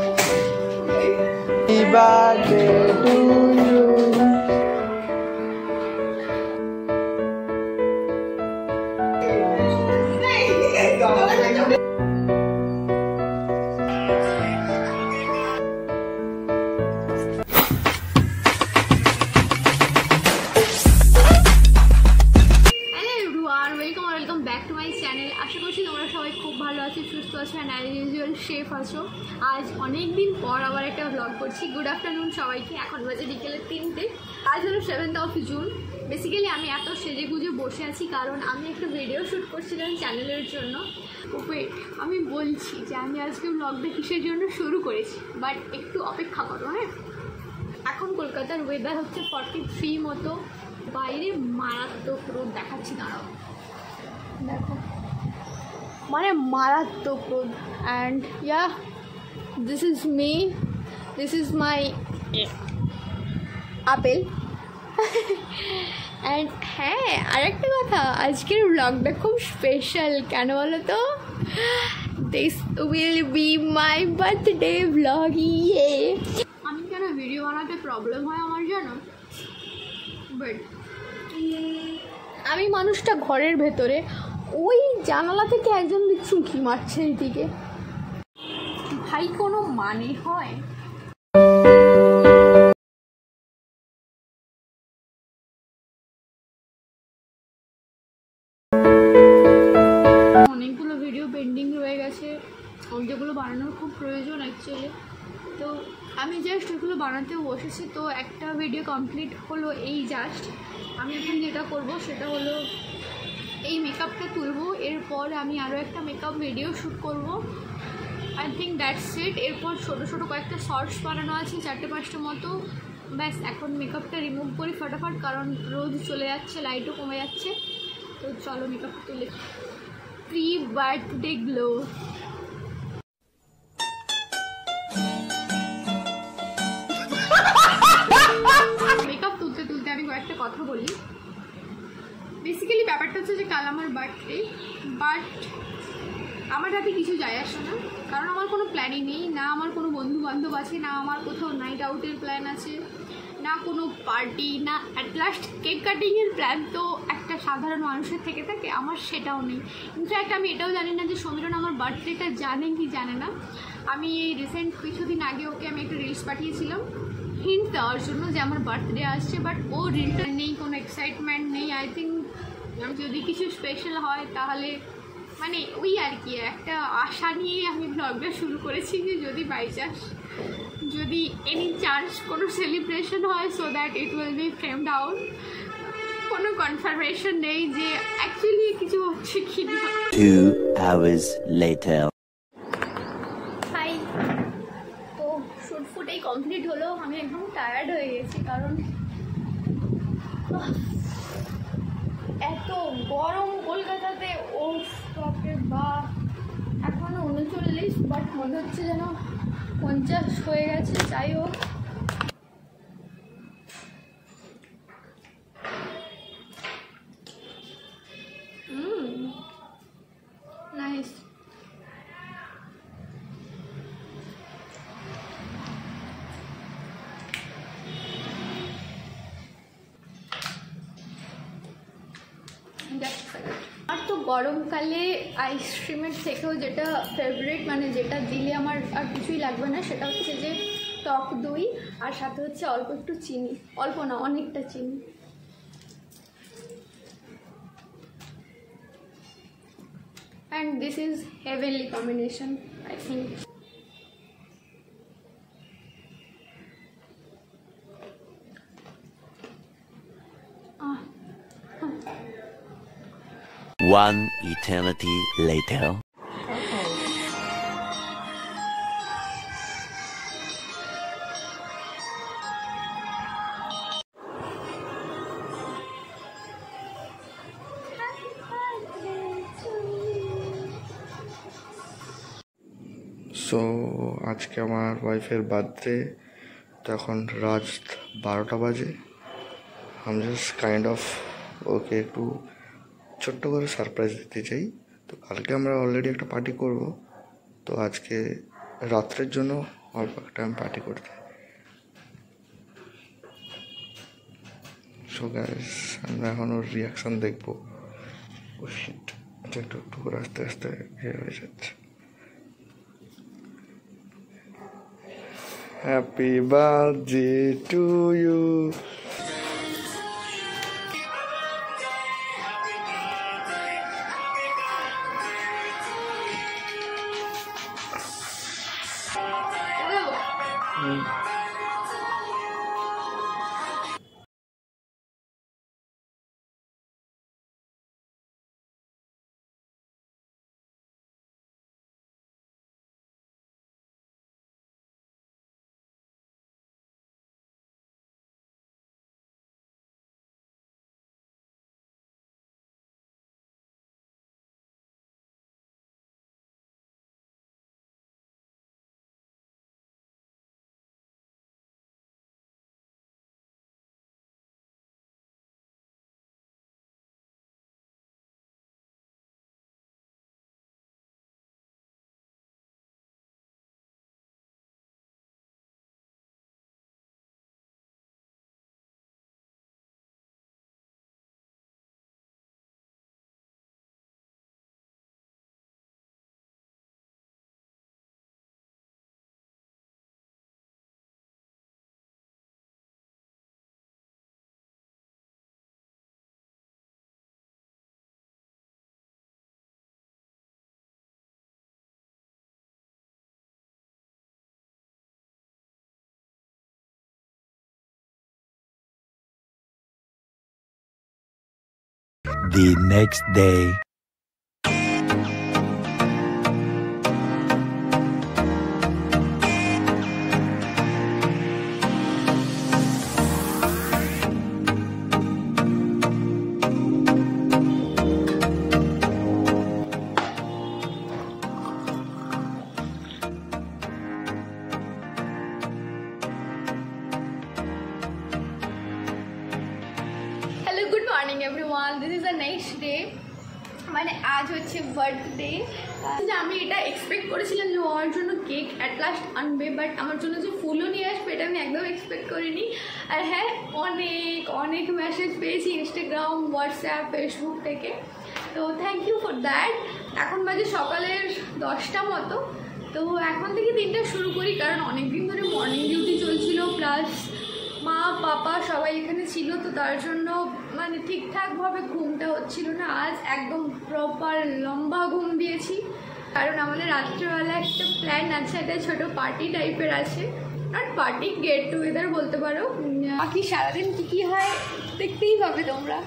Happy birthday to you. Welcome back to my channel. आशा करी तुम्हारा सबाई खूब भालो आछो, सुस्थ आछो एंड एज यूजुअल सेफ आछो। आज अनेक दिन पर आबार एक ब्लग करছি। गुड आफ्टरनुन सबाइके। এখন বাজে বিকেলে 3টে। आज হলো 7th জুন। বেসিক্যালি আমি এত সেজে গুজে বসে আছি কারণ আমি একটা ভিডিও শ্যুট করছিলাম চ্যানেলের জন্য। ওয়েট, আমি বলছি যে আমি আজকে ব্লগটা কিসের জন্য শুরু করেছি, বাট একটু অপেক্ষা করো। হ্যাঁ, এখন কলকাতার ওয়েদার হচ্ছে 43 মতো, বাইরে মারাত্মক রোদ দেখাচ্ছি। দাঁড়াও দেখো, মানে মারাত্মক রোদ। And yeah, this is me, this is my apple. And হ্যাঁ, আরেকটা কথা, আজকের ব্লগটা খুব স্পেশাল। কেন বলো তো? This will be my birthday blog. ইয়ে, আমি কেন ভিডিও বানাতে প্রবলেম হয় আমার, জানো? বাট আমি মানুষটা ঘরের ভেতরে, ওই জানালা থেকে একজন দেখছি উঁকি মারছে এইদিকে। ভাই কোনো মানে হয়? অনেকগুলো ভিডিও পেন্ডিং রয়ে গেছে, যেগুলো বানানোর খুব প্রয়োজন অ্যাকচুয়ালি। তো আমি জাস্ট ওগুলো বানাতেও বসেছি। তো একটা ভিডিও কমপ্লিট হলো এই জাস্ট। আমি এখন যেটা করব সেটা হলো এই মেকআপটা তুলবো, এরপর আমি আরও একটা মেকআপ ভিডিও শ্যুট করব। I think that's it. এরপর ছোটো ছোটো কয়েকটা শর্টস বানানো আছে, 4-5টা মতো। ব্যাস, এখন মেকআপটা রিমুভ করি ফটাফট, কারণ রোদ চলে যাচ্ছে, লাইটও কমে যাচ্ছে। তো চলো মেকআপটা তুলে। Pre birthday glow. মেকআপ তুলতে তুলতে আমি কয়েকটা কথা বলি। বেসিক্যালি ব্যাপারটা হচ্ছে যে কাল আমার বার্থডে, বাট আমার হাতে কিছু যায় আসে না, কারণ আমার কোনো প্ল্যানই নেই। না আমার কোনো বন্ধু বান্ধব আছে, না আমার কোথাও নাইট আউটের প্ল্যান আছে, না কোনো পার্টি, না অ্যাট লাস্ট কেক কাটিংয়ের প্ল্যান। তো একটা সাধারণ মানুষের থেকে থাকে, আমার সেটাও নেই। ইনফ্যাক্ট আমি এটাও জানি না যে সমীরণ আমার বার্থডেটা জানে কি জানে না। আমি এই রিসেন্ট কিছুদিন আগে ওকে আমি একটা রিলস পাঠিয়েছিলাম হিন্ট দেওয়ার জন্য যে আমার বার্থডে আসছে, বাট ও রিলটা নেই, কোনো এক্সাইটমেন্ট নেই। আই থিঙ্ক যদি কিছু স্পেশাল হয় তাহলে মানে ওই আর কি একটা আশা নিয়ে আমি ব্লগটা শুরু করেছি যে যদি বাই চান্স, যদি এনি চান্স কোনো সেলিব্রেশন হয়, so that it will be framed out. কোনো কনফার্মেশন নেই যে অ্যাকচুয়ালি কিছু হচ্ছে কি না। 2 hours later. হাই, তো শ্যুট ফুটেই কমপ্লিট হলো। আমি একদম টায়ার্ড হয়ে গেছি, কারণ এত গরম কলকাতাতে। ও বাপরে বাপ, এখনও 39, বাট মনে হচ্ছে যেন 50 হয়ে গেছে। যাই হোক, নাইস। আর তো গরমকালে আইসক্রিমের থেকেও যেটা ফেভারিট, মানে যেটা দিলে আমার আর কিছুই লাগবে না, সেটা হচ্ছে যে টক দই, আর সাথে হচ্ছে অল্প একটু চিনি। অল্প না, অনেকটা চিনি। And this is heavenly combination, I think. One eternity later. So আজকে আমার ওয়াইফের বার্থডে, তো এখন রাত 12টা বাজে। আমি জাস্ট কাইন্ড অফ ওকে একটু ছোট্ট করে সারপ্রাইজ দিতে চাই। তো কালকে আমরা অলরেডি একটা পার্টি করব, তো আজকে রাত্রের জন্য অল্প টাইম পার্টি করতে। সো গাইস, আমরা এখন ওর রিয়াকশন দেখবো। ও শিট, এটা একটু একটু করে আস্তে আস্তে ইয়ে হয়ে যাচ্ছে। Happy birthday to you. The next day. Hello, good morning everyone, this is the next day. মানে আজ হচ্ছে বার্থডে। আমি এটা এক্সপেক্ট করেছিলাম যে আমার জন্য কেক অ্যাট লাস্ট আনবে, বাট আমার জন্য যে ফুলও নিয়ে আসবে এটা আমি একদম এক্সপেক্ট করিনি। আর হ্যাঁ, অনেক অনেক মেসেজ পেয়েছি ইনস্টাগ্রাম, হোয়াটসঅ্যাপ, ফেসবুক থেকে, তো থ্যাংক ইউ ফর দ্যাট। এখন বাজে সকালের 10টা মতো, তো এখন থেকে দিনটা শুরু করি, কারণ অনেক দিন ধরে মর্নিং ডিউটি চলছিল, প্লাস মা পাপা সবাই এখানে ছিল, তো তার জন্য মানে ঠিকঠাকভাবে ঘুমটা হচ্ছিল না। আজ একদম প্রপার লম্বা ঘুম দিয়েছি, কারণ আমাদের রাত্রেবেলা একটা প্ল্যান আছে, একটা ছোটো পার্টি টাইপের আছে, আর পার্টি গেট টুগেদার বলতে পারো। বাকি সারাদিন কী কী হয় দেখতেই পাবে তোমরা।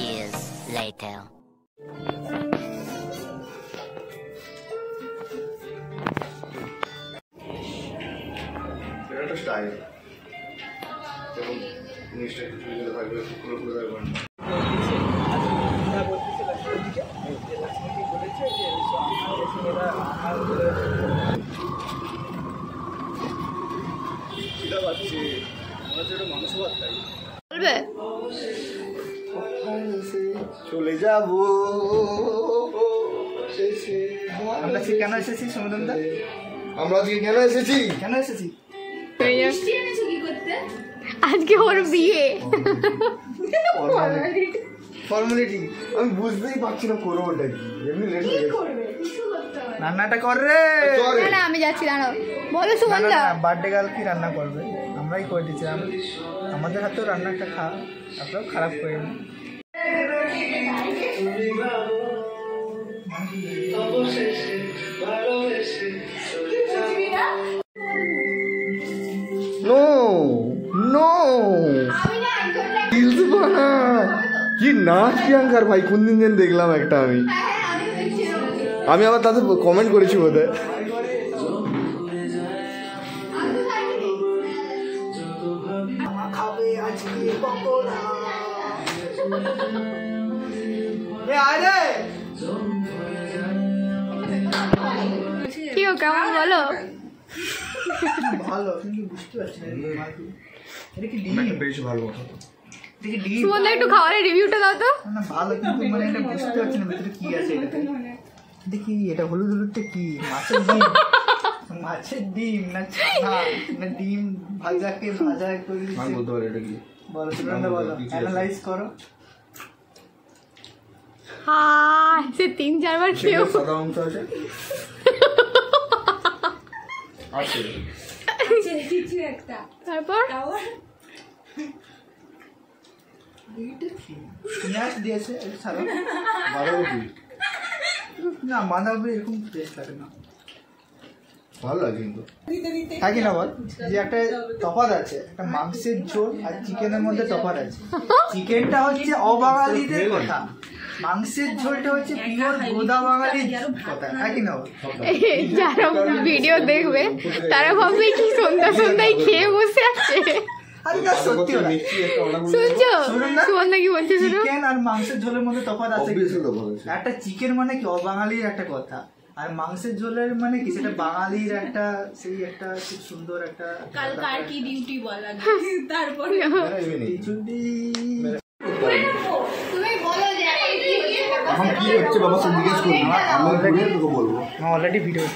Years later. এটা একটা স্টাইল, যেমন জিনিসটা একটু চুলে থাকবে, খুলে খুলে থাকবেন। চলে যাবো আমরা কেন এসেছি সমুদ্রদা? আমরা আজকে কেন এসেছি আজকে ওর বিয়ে। ফর্মালিটি আমি বুঝতেই পারছি না, করবো ওটা কি, এমনি লেট হয়ে গেছে। রান্নাটা কর রে। না আমি যাচ্ছি, দাঁড়াও। বলো সুমনদা, বার্থডে গার্ল কি রান্না করবে? আমরাই করে দিয়েছিলাম, আমাদের হাতেও রান্নাটা আপনারাও খারাপ করে নি। নো নো রিলস বানা কি নাচ প্রিয়াঙ্কার ভাই, কোন দিন যেন দেখলাম একটা আমি আবার তাতে কমেন্ট করেছি বোধহয়। কি ও কেমন বলো? ভালো, কিন্তু বুঝতে পারছি না এটা কি ডিম? বেশ ভালো মতো দেখি ডিম সুমন একটু খাবারের রিভিউটা দাও তো। না ভালো, কিন্তু মানে এটা বুঝতে পারছি না ভিতরে কি আছে। এটা দেখি এটা হলুদ হলুদটা কি? মাছের ডিম? মাছের ডিম না ছানা না ডিম ভাজাকে ভাজা করে দিচ্ছে? আমি বলতে পারি এটা কি। বলো সুরেন্দ্র, বলো, অ্যানালাইজ করো। হ্যাঁ, সে 3-4 বার খেয়েও সাদা অংশ আছে আছে তারপর পেঁয়াজ দিয়েছে ছাড়া বাঁধাকপি না, বাঁধাকপি এরকম টেস্ট লাগে না। ভালো লাগে কিন্তু। হ্যাঁ কি না বল, যে একটা তফাৎ আছে, একটা মাংসের ঝোল আর চিকেনের মধ্যে তফাৎ আছে। চিকেনটা হচ্ছে অবাঙালিদের কথা, মাংসের ঝোলটা হচ্ছে পিওর গোদা বাঙালির কথা। হ্যাঁ কি না বল? যারা ভিডিও দেখবে তারা ভাববে কি সন্ধ্যায় খেয়ে বসে আছে। আরে না, সত্যি ওরা শুনছো শুনুন না, সুমন কি বলছে? শুনো, চিকেন আর মাংসের ঝোলের মধ্যে তফাৎ আছে। Obviously তফাৎ আছে। একটা চিকেন মানে কি অবাঙালির একটা কথা, আর মাংসের ঝোলের মানে কি সেটা বাঙালির একটা, সেই একটা খুব সুন্দর একটা। কাল কার কি ডিউটি বলা তারপরে তুমি বলো যে এখন কি হচ্ছে বাবা, সব জিজ্ঞেস করবি, আমরা ঘুরে তোকে বলবো। Already video.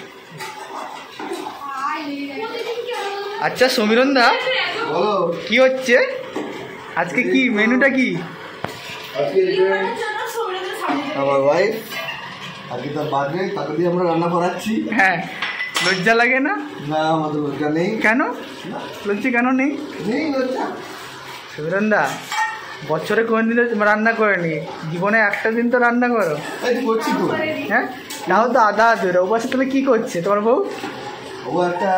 আচ্ছা সমীরণ দা, বলো কি হচ্ছে আজকে? কি মেনুটা কি? আজকে আমার ওয়াইফ আজকে তার বার্থডে, তাকে দিয়ে আমরা রান্না করাচ্ছি। হ্যাঁ, লজ্জা লাগে না? না আমাদের লজ্জা নেই। কেন লজ্জা কেন নেই? নেই লজ্জা। সমীরণ দা, বছরে কোনদিন রান্না করেনি, জীবনে একটা দিন তো রান্না করো। এই করছি তো। হ্যাঁ, তাও তো আধা আধুরা। ও পাশে তাহলে কি করছে তোমার বউ? ও একটা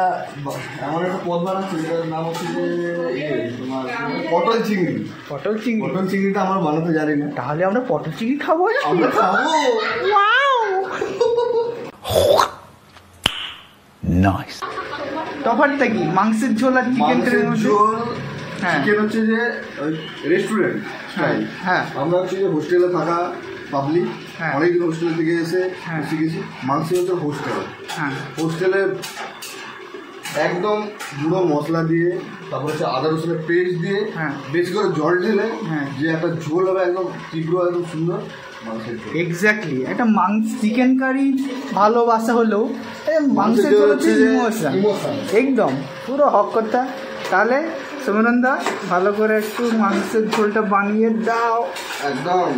এমন একটা পদ বানাচ্ছে যেটার নাম হচ্ছে যে তোমার পটল চিংড়ি। পটল চিংড়ি? পটল চিংড়িটা আমরা বানাতে জানি না। তাহলে আমরা পটল চিংড়ি খাবো। আমরা খাবো। Nice. তফাৎটা কি মাংসের ঝোল আর চিকেন? মাংসের ঝোল, হ্যাঁ। চিকেন হচ্ছে যে রেস্টুরেন্ট স্টাইল। হ্যাঁ। আমরা হচ্ছে যে হোস্টেলে থাকা পাবলিক, হ্যাঁ। অনেকদিন হোস্টেল থেকে এসে হ্যাঁ। শিখেছি। মাংস হচ্ছে হোস্টেল, হ্যাঁ হোস্টেলে একদম গুঁড়ো মশলা দিয়ে, তারপর হচ্ছে আদা রসুনের পেস্ট দিয়ে, হ্যাঁ। বেশি করে জল ঢেলে, হ্যাঁ। যে একটা ঝোল হবে একদম তীব্র, একদম সুন্দর মাংসের ঝোল। এক্স্যাক্টলি, একটা চিকেন কারি ভালোবাসা হলেও মাংসের ঝোল হচ্ছে ইমোশন। একদম পুরো হক কথা। তাহলে সমীরণ দা, ভালো করে একটু মাংসের ঝোলটা বানিয়ে দাও। একদম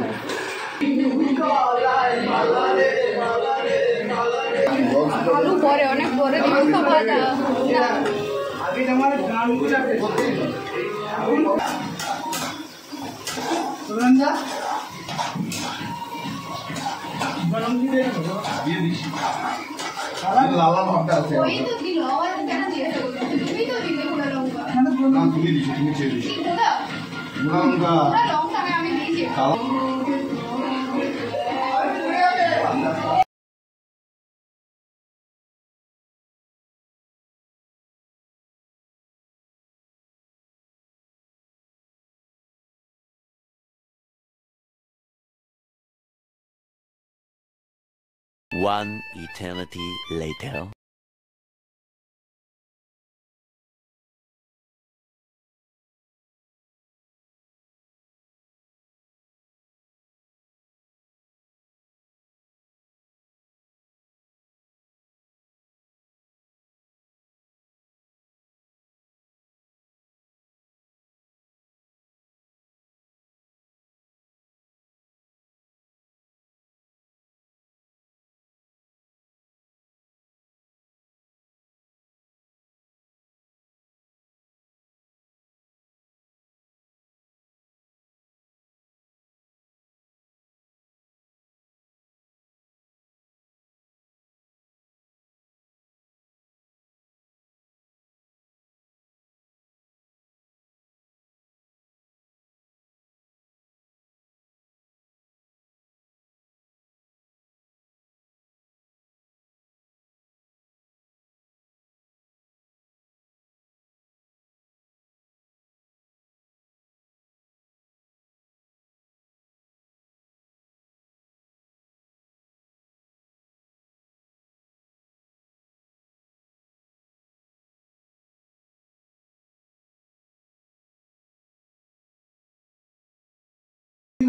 আলু পরে অনেক পরে দিও তো ভাজা। আগে তোমার গানগুলো সমীরণ দা, গরম দিয়ে লালা ভাবটা আছে। ওই তো দিল, আবার কেন দিয়েছো? তুমি তো দিলে পুরো লঙ্কা। না, তুমি দিচ্ছি, তুমি চেয়ে দিচ্ছি কি পুরো? লঙ্কা। পুরো লঙ্কা আমি দিয়েছি। One eternity later.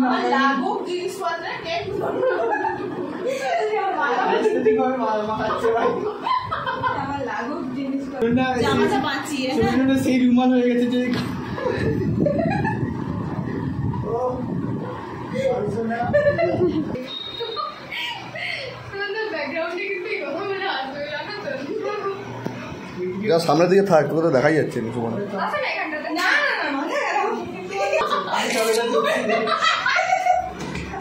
আমার লাগুক জিনিসপত্র কেক আমার লাগুক জিনিসপত্র জামাটা বাঁচিয়ে না সেই রুমাল হয়ে গেছে যে ব্যাকগ্রাউন্ডে কিন্তু এই কথা বলে আসবে জানো তো সামনের দিকে থাক, তোকে তো দেখাই যাচ্ছে না সুমন। আচ্ছা না এখানটাতে না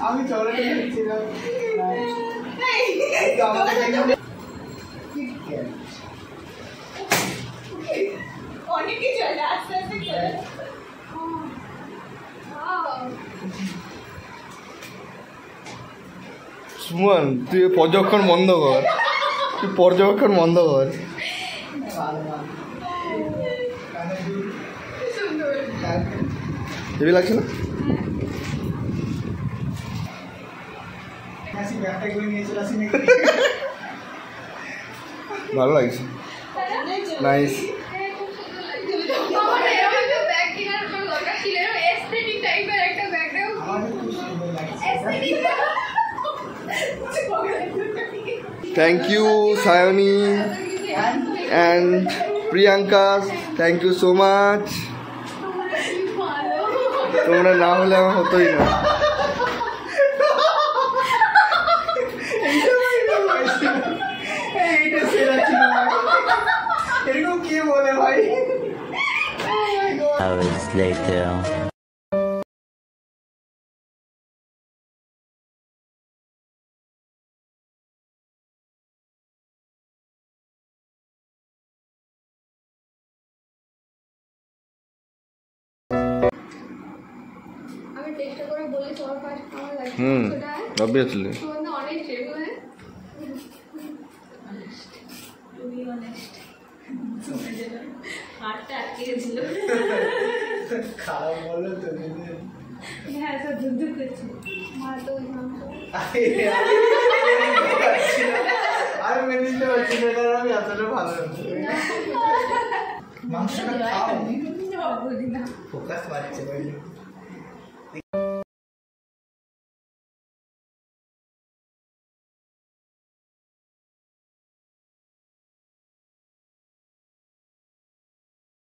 আমি চকলেট দিচ্ছিলাম অনেক কিছু আছে আস্তে আস্তে চলে সুমন তুই পর্যবেক্ষণ বন্ধ কর, তুই পর্যবেক্ষণ বন্ধ কর। হেবি লাগছে না? ভালো লাগছে, নাইস। আমার এরকম একটা ব্যাগ কেনার কোনো দরকার ছিল, এরকম এস্থেটিক টাইপের একটা ব্যাগ দাও। Aesthetic thank you Sayani and Priyanka, thank you so much. তোমরা না হলে আমার হতোই না। এরকম কি বলে ভাই? Hours later. আমি টেস্ট করে বলি সবার ফার্স্ট কেমন লাগছে সেটা অবভিয়াসলি। তোমাদের অনেক রেগু হ্যাঁ টুবি অনেস্ট হাতটা আটকে গেছিল খারাপ বলো তো হ্যাঁ তো দুধ করছি মা তো ওই মাংস আমি মেনে নিতে পারছি না, কারণ আমি এতটা ভালো মাংসটা খাও, বুঝি না ফোকাস মারছে ভাই।